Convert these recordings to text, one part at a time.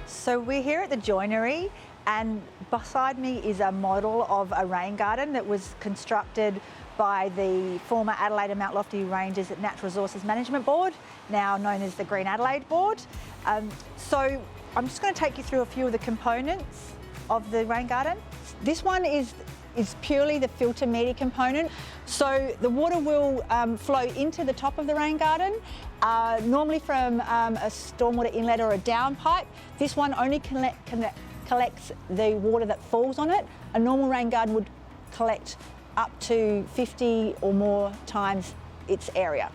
So we're here at the Joinery, and beside me is a model of a rain garden that was constructed by the former Adelaide and Mount Lofty Ranges Natural Resources Management Board, now known as the Green Adelaide Board. So I'm just going to take you through a few of the components of the rain garden. This one is purely the filter media component. So the water will flow into the top of the rain garden, normally from a stormwater inlet or a downpipe. This one only collects the water that falls on it. A normal rain garden would collect up to 50 or more times its area.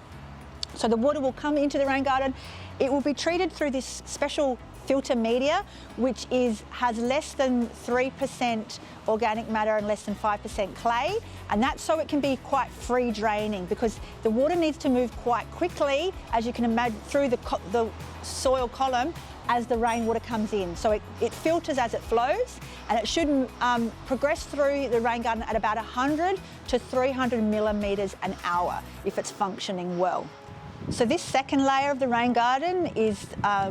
So the water will come into the rain garden. It will be treated through this special filter media, which has less than 3% organic matter and less than 5% clay, and that's so it can be quite free draining, because the water needs to move quite quickly, as you can imagine, through the soil column as the rainwater comes in. So it filters as it flows, and it should progress through the rain garden at about 100 to 300 millimetres an hour if it's functioning well. So this second layer of the rain garden is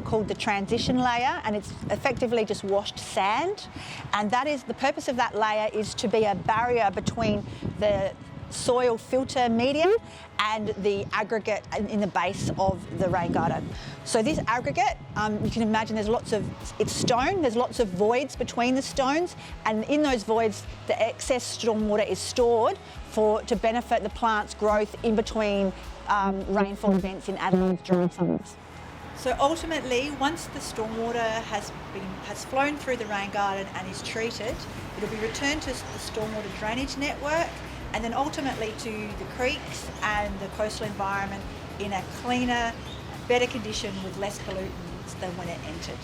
called the transition layer, and it's effectively just washed sand. And that is, the purpose of that layer is to be a barrier between the soil filter medium and the aggregate in the base of the rain garden. So this aggregate, you can imagine it's stone, there's lots of voids between the stones, and in those voids the excess stormwater is stored to benefit the plant's growth in between rainfall events in Adelaide during summers. So ultimately, once the stormwater has flown through the rain garden and is treated, it'll be returned to the stormwater drainage network, and then ultimately to the creeks and the coastal environment in a cleaner, better condition with less pollutants than when it entered.